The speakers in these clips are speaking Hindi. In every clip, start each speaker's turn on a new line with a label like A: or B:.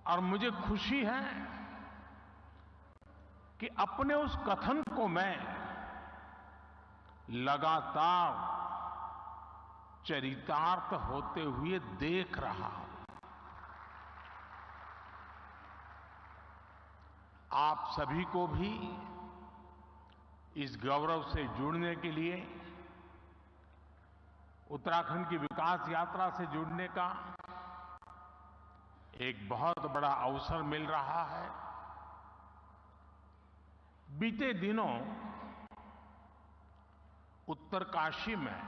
A: और मुझे खुशी है कि अपने उस कथन को मैं लगातार चरितार्थ होते हुए देख रहा हूं। आप सभी को भी इस गौरव से जुड़ने के लिए, उत्तराखंड की विकास यात्रा से जुड़ने का एक बहुत बड़ा अवसर मिल रहा है। बीते दिनों उत्तरकाशी में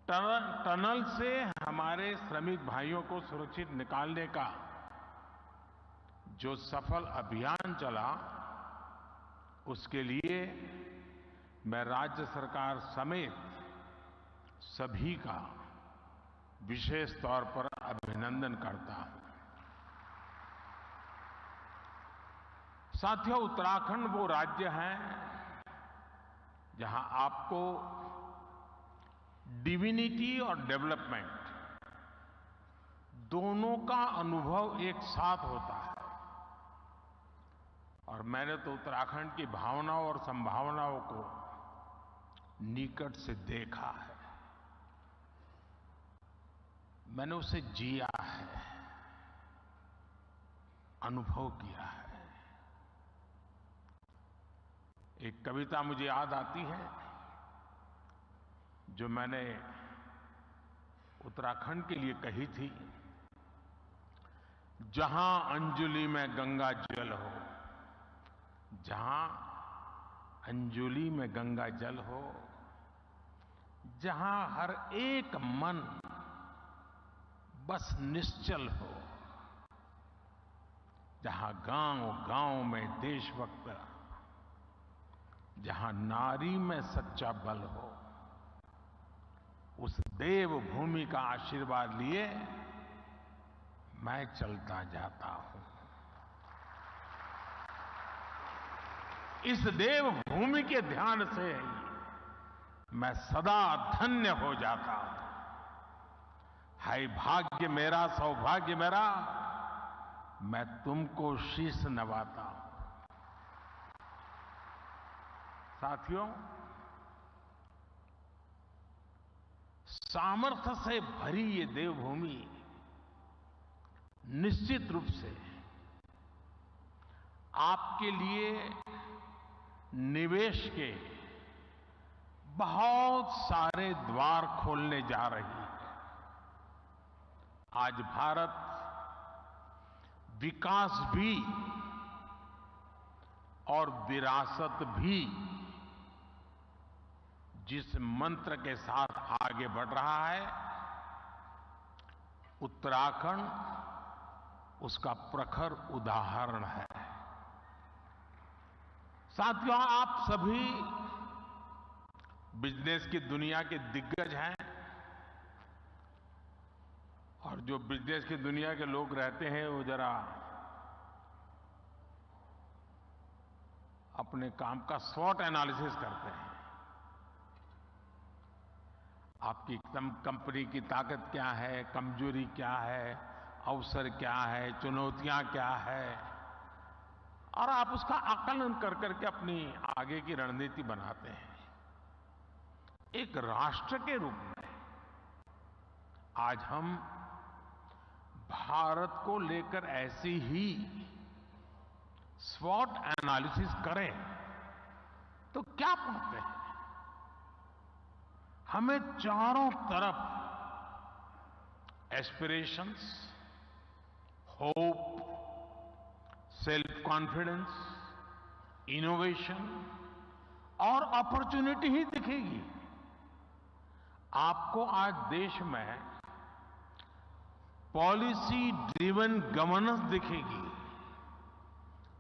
A: टनल से हमारे श्रमिक भाइयों को सुरक्षित निकालने का जो सफल अभियान चला, उसके लिए मैं राज्य सरकार समेत सभी का विशेष तौर पर अभिनंदन करता हूं। साथियों, उत्तराखंड वो राज्य है जहां आपको डिविनिटी और डेवलपमेंट दोनों का अनुभव एक साथ होता है। और मैंने तो उत्तराखंड की भावनाओं और संभावनाओं को निकट से देखा है, मैंने उसे जिया है, अनुभव किया है। एक कविता मुझे याद आती है जो मैंने उत्तराखंड के लिए कही थी। जहां अंजुलि में गंगा जल हो, जहां अंजुलि में गंगा जल हो, जहां हर एक मन बस निश्चल हो, जहां गांव-गांव में देशभक्त, जहां नारी में सच्चा बल हो, उस देवभूमि का आशीर्वाद लिए मैं चलता जाता हूं। इस देवभूमि के ध्यान से मैं सदा धन्य हो जाता हूं। हाय भाग्य मेरा, सौभाग्य मेरा, मैं तुमको शीश नवाता हूं। साथियों, सामर्थ्य से भरी ये देवभूमि निश्चित रूप से आपके लिए निवेश के बहुत सारे द्वार खोलने जा रही है। आज भारत विकास भी और विरासत भी जिस मंत्र के साथ आगे बढ़ रहा है, उत्तराखंड उसका प्रखर उदाहरण है। साथियों, आप सभी बिजनेस की दुनिया के दिग्गज हैं, और जो बिजनेस की दुनिया के लोग रहते हैं वो जरा अपने काम का स्वॉट एनालिसिस करते हैं। आपकी कंपनी की ताकत क्या है, कमजोरी क्या है, अवसर क्या है, चुनौतियां क्या है, और आप उसका आकलन कर करके अपनी आगे की रणनीति बनाते हैं। एक राष्ट्र के रूप में आज हम भारत को लेकर ऐसी ही स्वॉट एनालिसिस करें तो क्या पाते हैं? हमें चारों तरफ aspirations, hope, self confidence, innovation और अपॉर्चुनिटी ही दिखेगी। आपको आज देश में पॉलिसी ड्रिवन गवर्नेंस दिखेगी।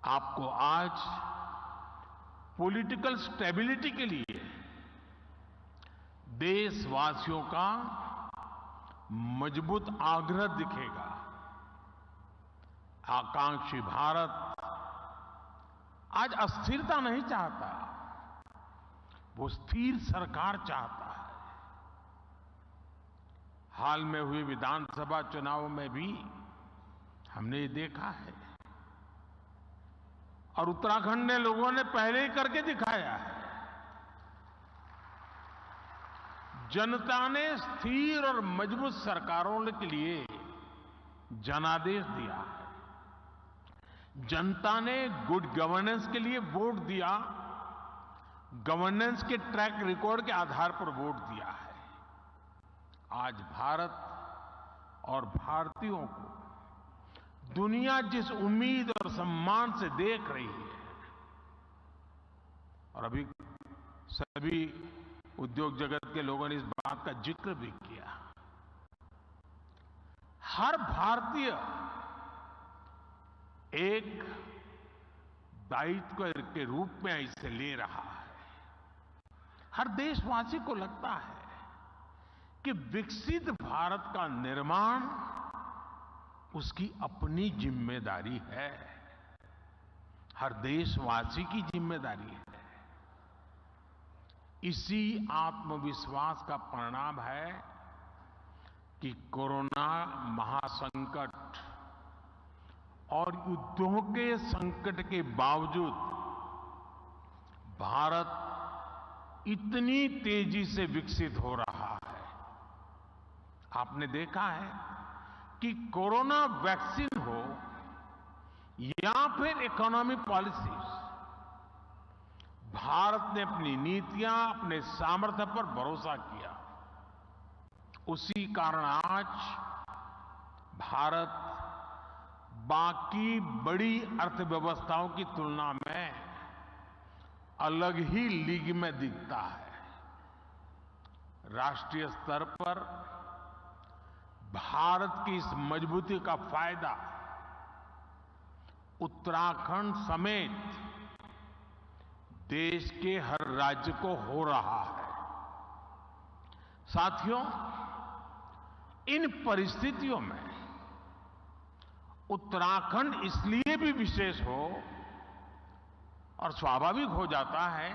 A: आपको आज पॉलिटिकल स्टेबिलिटी के लिए देशवासियों का मजबूत आग्रह दिखेगा। आकांक्षी भारत आज अस्थिरता नहीं चाहता, वो स्थिर सरकार चाहता है। हाल में हुए विधानसभा चुनाव में भी हमने ये देखा है और उत्तराखंड ने लोगों ने पहले ही करके दिखाया है। जनता ने स्थिर और मजबूत सरकारों के लिए जनादेश दिया है। जनता ने गुड गवर्नेंस के लिए वोट दिया, गवर्नेंस के ट्रैक रिकॉर्ड के आधार पर वोट दिया है। आज भारत और भारतीयों को दुनिया जिस उम्मीद और सम्मान से देख रही है, और अभी सभी उद्योग जगत के लोगों ने इस बात का जिक्र भी किया, हर भारतीय एक दायित्व के रूप में इसे ले रहा है। हर देशवासी को लगता है कि विकसित भारत का निर्माण उसकी अपनी जिम्मेदारी है, हर देशवासी की जिम्मेदारी है। इसी आत्मविश्वास का परिणाम है कि कोरोना महासंकट और युद्धों के संकट के बावजूद भारत इतनी तेजी से विकसित हो रहा है। आपने देखा है कि कोरोना वैक्सीन हो या फिर इकोनॉमिक पॉलिसीज, भारत ने अपनी नीतियां, अपने सामर्थ्य पर भरोसा किया। उसी कारण आज भारत बाकी बड़ी अर्थव्यवस्थाओं की तुलना में अलग ही लीग में दिखता है। राष्ट्रीय स्तर पर भारत की इस मजबूती का फायदा उत्तराखंड समेत देश के हर राज्य को हो रहा है। साथियों, इन परिस्थितियों में उत्तराखंड इसलिए भी विशेष हो और स्वाभाविक हो जाता है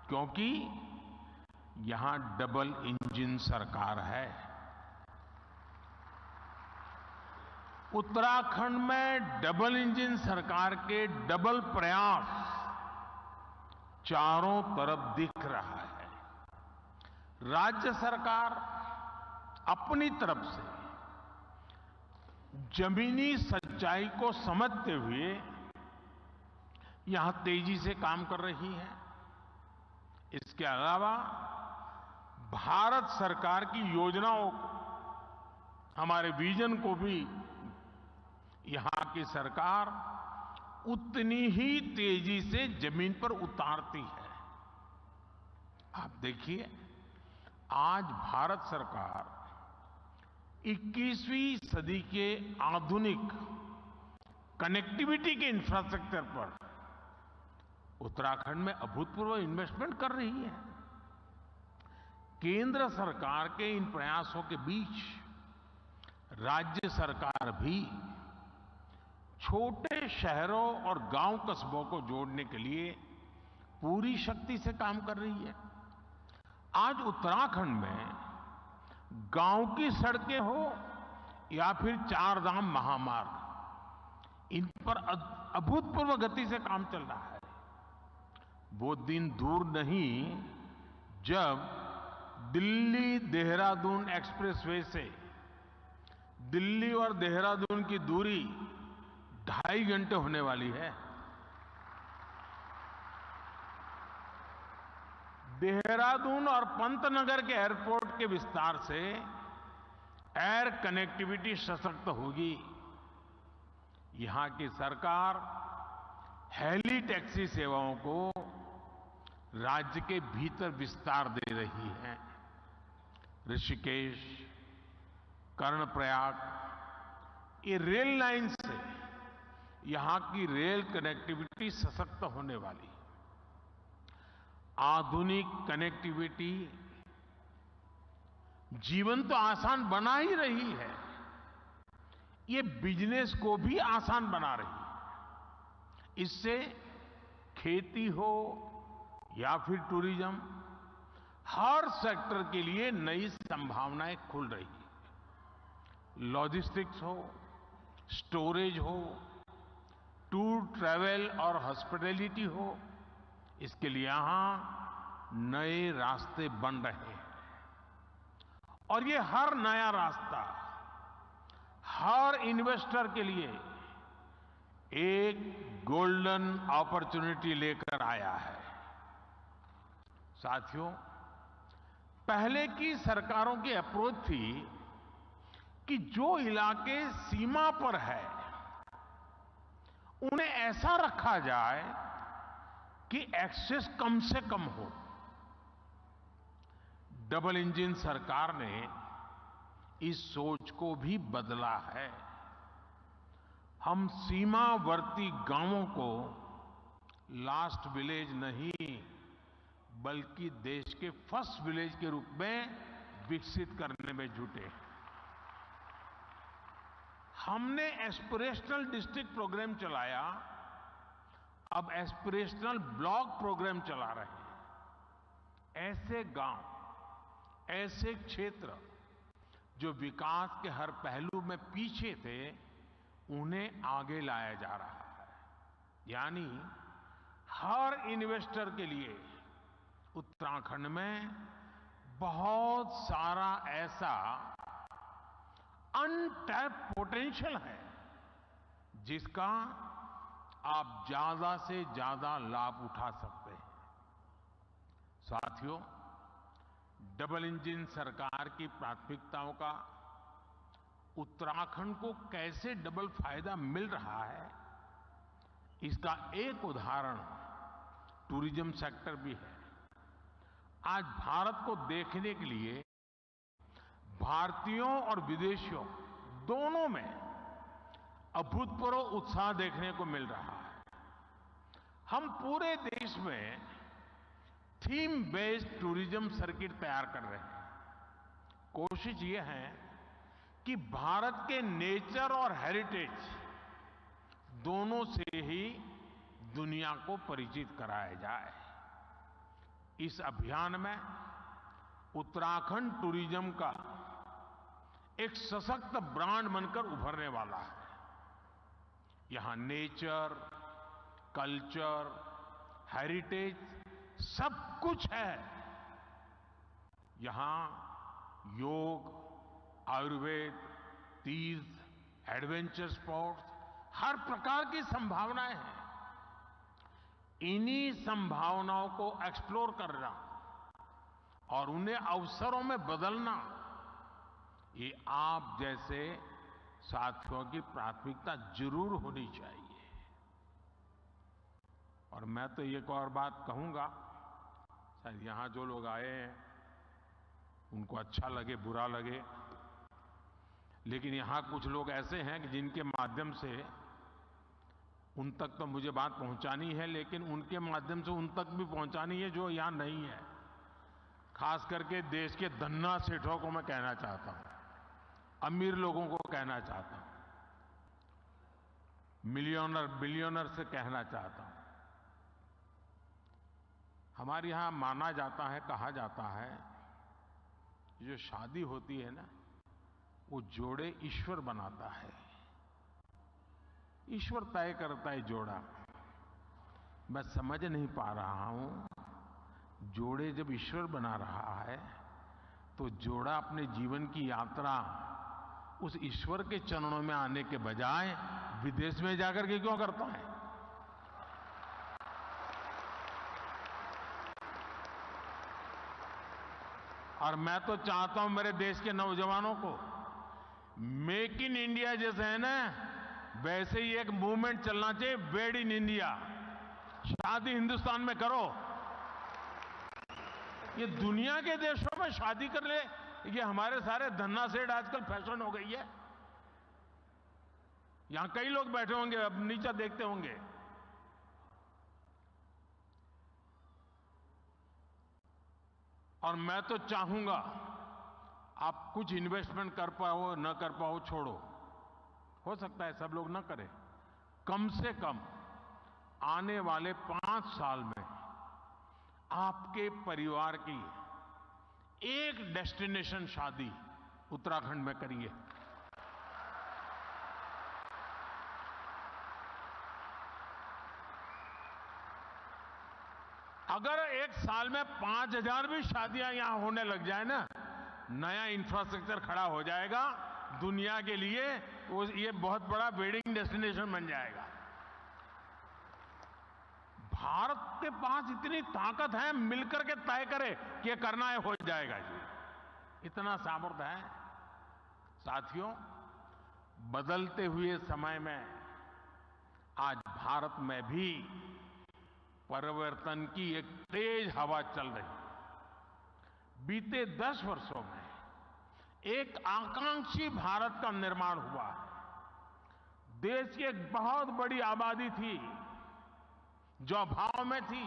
A: क्योंकि यहां डबल इंजन सरकार है। उत्तराखंड में डबल इंजन सरकार के डबल प्रयास चारों तरफ दिख रहा है। राज्य सरकार अपनी तरफ से जमीनी सच्चाई को समझते हुए यहां तेजी से काम कर रही है। इसके अलावा भारत सरकार की योजनाओं को, हमारे विजन को भी यहां की सरकार उतनी ही तेजी से जमीन पर उतारती है। आप देखिए, आज भारत सरकार 21वीं सदी के आधुनिक कनेक्टिविटी के इंफ्रास्ट्रक्चर पर उत्तराखंड में अभूतपूर्व इन्वेस्टमेंट कर रही है। केंद्र सरकार के इन प्रयासों के बीच राज्य सरकार भी छोटे शहरों और गांव कस्बों को जोड़ने के लिए पूरी शक्ति से काम कर रही है। आज उत्तराखंड में गांव की सड़कें हो या फिर चार धाम महामार्ग, इन पर अभूतपूर्व गति से काम चल रहा है। वो दिन दूर नहीं जब दिल्ली देहरादून एक्सप्रेसवे से दिल्ली और देहरादून की दूरी 2.5 घंटे होने वाली है। देहरादून और पंतनगर के एयरपोर्ट के विस्तार से एयर कनेक्टिविटी सशक्त होगी। यहां की सरकार हेली टैक्सी सेवाओं को राज्य के भीतर विस्तार दे रही है। ऋषिकेश, कर्णप्रयाग, ये रेल लाइन से यहां की रेल कनेक्टिविटी सशक्त होने वाली है। आधुनिक कनेक्टिविटी जीवन तो आसान बना ही रही है, ये बिजनेस को भी आसान बना रही है। इससे खेती हो या फिर टूरिज्म, हर सेक्टर के लिए नई संभावनाएं खुल रही है। लॉजिस्टिक्स हो, स्टोरेज हो, टूर ट्रैवल और हॉस्पिटैलिटी हो, इसके लिए यहां नए रास्ते बन रहे हैं। और ये हर नया रास्ता हर इन्वेस्टर के लिए एक गोल्डन अपॉर्चुनिटी लेकर आया है। साथियों, पहले की सरकारों की अप्रोच थी कि जो इलाके सीमा पर है उन्हें ऐसा रखा जाए कि एक्सेस कम से कम हो। डबल इंजन सरकार ने इस सोच को भी बदला है। हम सीमावर्ती गांवों को लास्ट विलेज नहीं बल्कि देश के फर्स्ट विलेज के रूप में विकसित करने में जुटे हैं। हमने एस्पिरेशनल डिस्ट्रिक्ट प्रोग्राम चलाया, अब एस्पिरेशनल ब्लॉक प्रोग्राम चला रहे हैं। ऐसे गांव, ऐसे क्षेत्र जो विकास के हर पहलू में पीछे थे, उन्हें आगे लाया जा रहा है। यानी हर इन्वेस्टर के लिए उत्तराखंड में बहुत सारा ऐसा अनटैप्ड पोटेंशियल है जिसका आप ज्यादा से ज्यादा लाभ उठा सकते हैं। साथियों, डबल इंजन सरकार की प्राथमिकताओं का उत्तराखंड को कैसे डबल फायदा मिल रहा है, इसका एक उदाहरण टूरिज्म सेक्टर भी है। आज भारत को देखने के लिए भारतीयों और विदेशियों दोनों में अभूतपूर्व उत्साह देखने को मिल रहा है। हम पूरे देश में थीम बेस्ड टूरिज्म सर्किट तैयार कर रहे हैं। कोशिश ये है कि भारत के नेचर और हेरिटेज दोनों से ही दुनिया को परिचित कराया जाए। इस अभियान में उत्तराखंड टूरिज्म का एक सशक्त ब्रांड बनकर उभरने वाला है। यहां नेचर, कल्चर, हेरिटेज सब कुछ है। यहां योग, आयुर्वेद, तीर्थ, एडवेंचर स्पोर्ट्स, हर प्रकार की संभावनाएं हैं। इन्हीं संभावनाओं को एक्सप्लोर करना और उन्हें अवसरों में बदलना, ये आप जैसे साथियों की प्राथमिकता जरूर होनी चाहिए। और मैं तो एक और बात कहूंगा, शायद यहां जो लोग आए हैं उनको अच्छा लगे बुरा लगे, लेकिन यहां कुछ लोग ऐसे हैं कि जिनके माध्यम से उन तक तो मुझे बात पहुंचानी है, लेकिन उनके माध्यम से उन तक भी पहुंचानी है जो यहां नहीं है। खास करके देश के धन्ना सेठों को मैं कहना चाहता हूं, अमीर लोगों को कहना चाहता हूं, मिलियनर बिलियनर से कहना चाहता हूं। हमारे यहां माना जाता है, कहा जाता है, जो शादी होती है ना, वो जोड़े ईश्वर बनाता है, ईश्वर तय करता है जोड़ा। मैं समझ नहीं पा रहा हूं, जोड़े जब ईश्वर बना रहा है तो जोड़ा अपने जीवन की यात्रा उस ईश्वर के चरणों में आने के बजाय विदेश में जाकर के क्यों करता है? और मैं तो चाहता हूं मेरे देश के नौजवानों को, मेक इन इंडिया जैसे है ना, वैसे ही एक मूवमेंट चलना चाहिए, वेड इन इंडिया। शादी हिंदुस्तान में करो। ये दुनिया के देशों में शादी कर ले, ये हमारे सारे धन्ना सेठ आजकल फैशन हो गई है। यहां कई लोग बैठे होंगे, अब नीचे देखते होंगे। और मैं तो चाहूंगा आप कुछ इन्वेस्टमेंट कर पाओ न कर पाओ छोड़ो, हो सकता है सब लोग न करें, कम से कम आने वाले 5 साल में आपके परिवार की एक डेस्टिनेशन शादी उत्तराखंड में करिए। अगर एक साल में 5,000 भी शादियां यहां होने लग जाए ना, नया इंफ्रास्ट्रक्चर खड़ा हो जाएगा दुनिया के लिए, ये बहुत बड़ा वेडिंग डेस्टिनेशन बन जाएगा। भारत के पास इतनी ताकत है, मिलकर के तय करे कि ये करना है, हो जाएगा जी, इतना सामर्थ्य है। साथियों, बदलते हुए समय में आज भारत में भी परिवर्तन की एक तेज हवा चल रही है। बीते 10 वर्षों में एक आकांक्षी भारत का निर्माण हुआ है। देश की एक बहुत बड़ी आबादी थी जो अभाव में थी,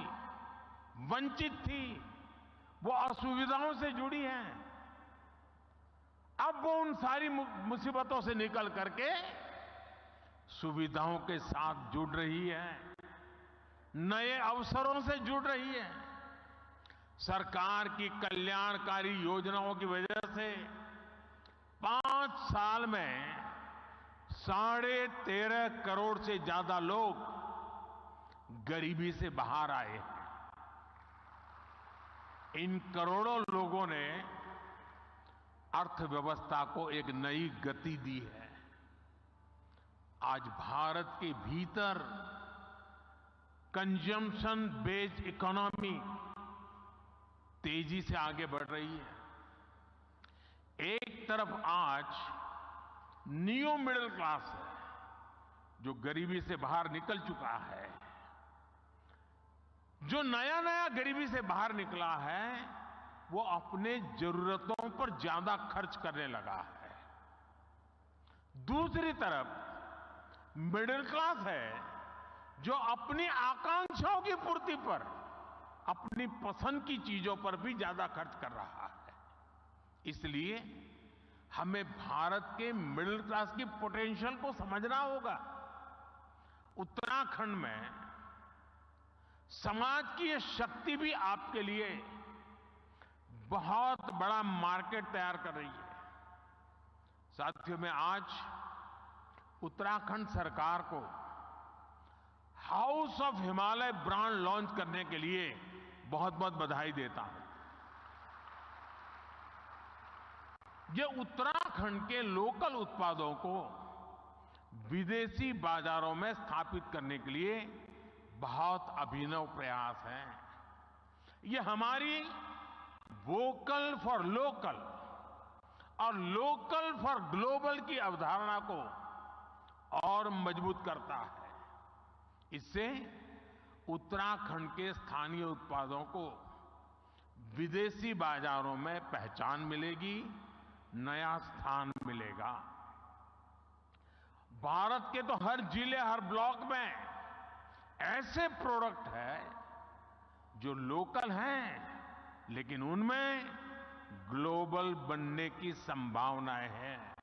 A: वंचित थी, वो असुविधाओं से जुड़ी है। अब वो उन सारी मुसीबतों से निकल करके सुविधाओं के साथ जुड़ रही है, नए अवसरों से जुड़ रही है। सरकार की कल्याणकारी योजनाओं की वजह से 5 साल में 13.5 करोड़ से ज्यादा लोग गरीबी से बाहर आए हैं। इन करोड़ों लोगों ने अर्थव्यवस्था को एक नई गति दी है। आज भारत के भीतर कंजम्पशन बेस्ड इकोनॉमी तेजी से आगे बढ़ रही है। एक तरफ आज नियो मिडिल क्लास है जो गरीबी से बाहर निकल चुका है, जो नया नया गरीबी से बाहर निकला है वो अपने जरूरतों पर ज्यादा खर्च करने लगा है। दूसरी तरफ मिडिल क्लास है जो अपनी आकांक्षाओं की पूर्ति पर, अपनी पसंद की चीजों पर भी ज्यादा खर्च कर रहा है। इसलिए हमें भारत के मिडिल क्लास की पोटेंशियल को समझना होगा। उत्तराखंड में समाज की ये शक्ति भी आपके लिए बहुत बड़ा मार्केट तैयार कर रही है। साथियों, मैं आज उत्तराखंड सरकार को house of Himalaya brand launch करने के लिए बहुत बहुत बधाई देता हूं। ये उत्तराखंड के लोकल उत्पादों को विदेशी बाजारों में स्थापित करने के लिए बहुत अभिनव प्रयास है। ये हमारी वोकल फॉर लोकल और लोकल फॉर ग्लोबल की अवधारणा को और मजबूत करता है। इससे उत्तराखंड के स्थानीय उत्पादों को विदेशी बाजारों में पहचान मिलेगी, नया स्थान मिलेगा। भारत के तो हर जिले, हर ब्लॉक में ऐसे प्रोडक्ट हैं जो लोकल हैं लेकिन उनमें ग्लोबल बनने की संभावनाएं हैं।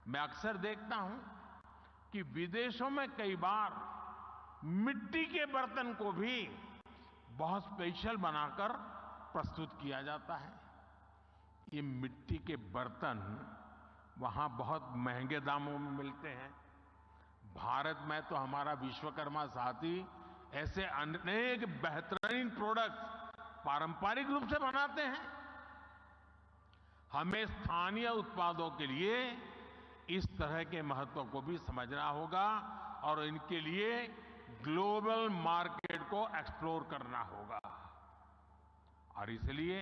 A: मैं अक्सर देखता हूं कि विदेशों में कई बार मिट्टी के बर्तन को भी बहुत स्पेशल बनाकर प्रस्तुत किया जाता है। ये मिट्टी के बर्तन वहां बहुत महंगे दामों में मिलते हैं। भारत में तो हमारा विश्वकर्मा साथी ऐसे अनेक बेहतरीन प्रोडक्ट्स पारंपरिक रूप से बनाते हैं। हमें स्थानीय उत्पादों के लिए इस तरह के महत्व को भी समझना होगा और इनके लिए ग्लोबल मार्केट को एक्सप्लोर करना होगा। और इसलिए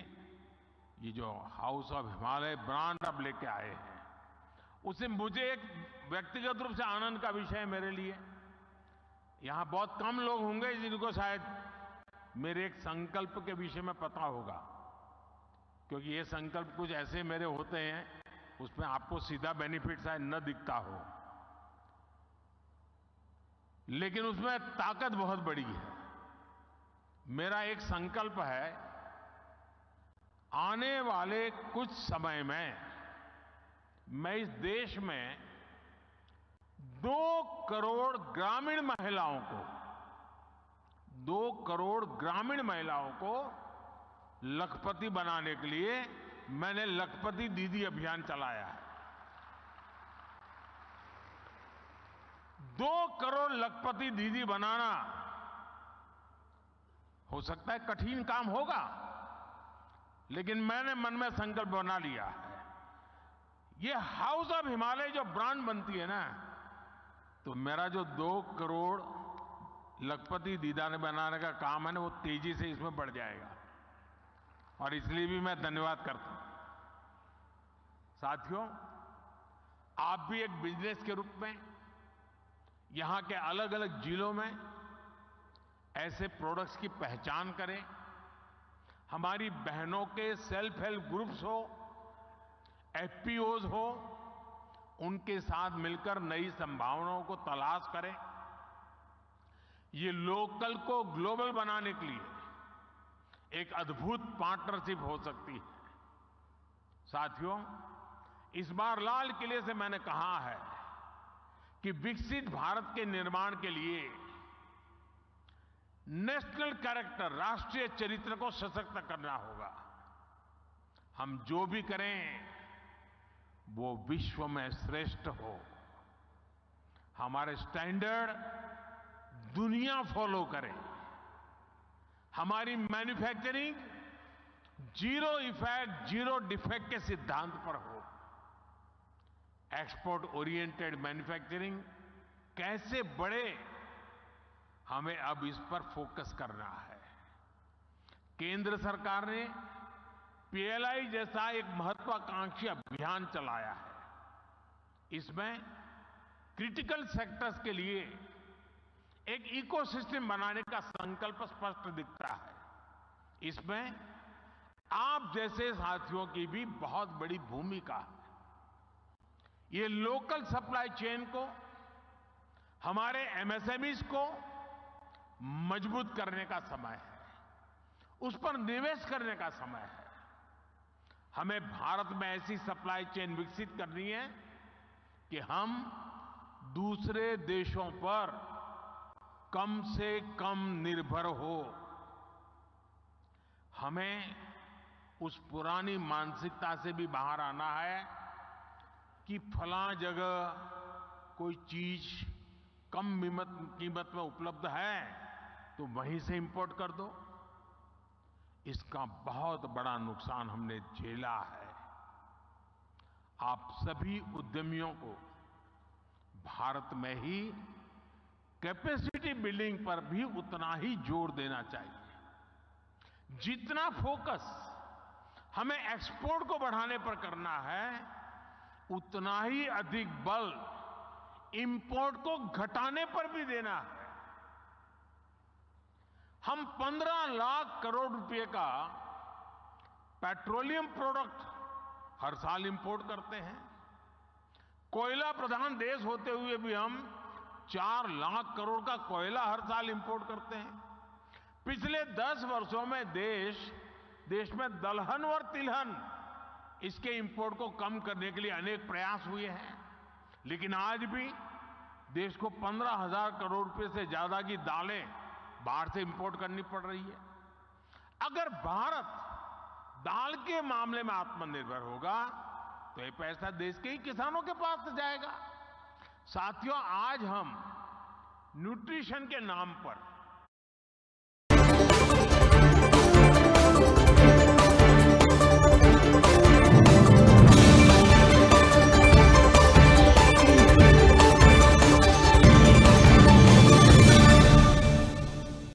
A: ये जो हाउस ऑफ हिमालय ब्रांड अब लेके आए हैं, उसे मुझे एक व्यक्तिगत रूप से आनंद का विषय है मेरे लिए। यहां बहुत कम लोग होंगे जिनको शायद मेरे एक संकल्प के विषय में पता होगा, क्योंकि ये संकल्प कुछ ऐसे मेरे होते हैं उसमें आपको सीधा बेनिफिट शायद न दिखता हो, लेकिन उसमें ताकत बहुत बड़ी है। मेरा एक संकल्प है, आने वाले कुछ समय में मैं इस देश में 2 करोड़ ग्रामीण महिलाओं को 2 करोड़ ग्रामीण महिलाओं को लखपति बनाने के लिए मैंने लखपति दीदी अभियान चलाया है। 2 करोड़ लखपति दीदी बनाना हो सकता है कठिन काम होगा, लेकिन मैंने मन में संकल्प बना लिया है। ये हाउस ऑफ हिमालय जो ब्रांड बनती है ना, तो मेरा जो 2 करोड़ लखपति दीदार बनाने का काम है ना, वो तेजी से इसमें बढ़ जाएगा। और इसलिए भी मैं धन्यवाद करता हूं। साथियों, आप भी एक बिजनेस के रूप में यहां के अलग अलग जिलों में ऐसे प्रोडक्ट्स की पहचान करें। हमारी बहनों के सेल्फ हेल्प ग्रुप्स हो, एफपीओज हो, उनके साथ मिलकर नई संभावनाओं को तलाश करें। ये लोकल को ग्लोबल बनाने के लिए एक अद्भुत पार्टनरशिप हो सकती है। साथियों, इस बार लाल किले से मैंने कहा है कि विकसित भारत के निर्माण के लिए नेशनल कैरेक्टर, राष्ट्रीय चरित्र को सशक्त करना होगा। हम जो भी करें वो विश्व में श्रेष्ठ हो। हमारे स्टैंडर्ड दुनिया फॉलो करे। हमारी manufacturing zero effect, zero defect के सिद्धांत पर हो। एक्सपोर्ट ओरिएंटेड मैन्युफैक्चरिंग कैसे बढ़े, हमें अब इस पर फोकस करना है। केंद्र सरकार ने पीएलआई जैसा एक महत्वाकांक्षी अभियान चलाया है। इसमें क्रिटिकल सेक्टर्स के लिए एक इकोसिस्टम बनाने का संकल्प स्पष्ट दिखता है। इसमें आप जैसे साथियों की भी बहुत बड़ी भूमिका है। ये लोकल सप्लाई चेन को, हमारे एमएसएमईज को मजबूत करने का समय है। उस पर निवेश करने का समय है। हमें भारत में ऐसी सप्लाई चेन विकसित करनी है कि हम दूसरे देशों पर कम से कम निर्भर हो। हमें उस पुरानी मानसिकता से भी बाहर आना है कि फलां जगह कोई चीज कम कीमत में उपलब्ध है तो वहीं से इंपोर्ट कर दो। इसका बहुत बड़ा नुकसान हमने झेला है। आप सभी उद्यमियों को भारत में ही कैपेसिटी बिल्डिंग पर भी उतना ही जोर देना चाहिए। जितना फोकस हमें एक्सपोर्ट को बढ़ाने पर करना है, उतना ही अधिक बल इंपोर्ट को घटाने पर भी देना है। हम 15 लाख करोड़ रुपए का पेट्रोलियम प्रोडक्ट हर साल इंपोर्ट करते हैं। कोयला प्रधान देश होते हुए भी हम 4 लाख करोड़ का कोयला हर साल इंपोर्ट करते हैं। पिछले 10 वर्षों में देश में दलहन और तिलहन इसके इंपोर्ट को कम करने के लिए अनेक प्रयास हुए हैं, लेकिन आज भी देश को 15,000 करोड़ रुपए से ज्यादा की दालें बाहर से इंपोर्ट करनी पड़ रही है। अगर भारत दाल के मामले में आत्मनिर्भर होगा तो ये पैसा देश के ही किसानों के पास जाएगा। साथियों, आज हम न्यूट्रिशन के नाम पर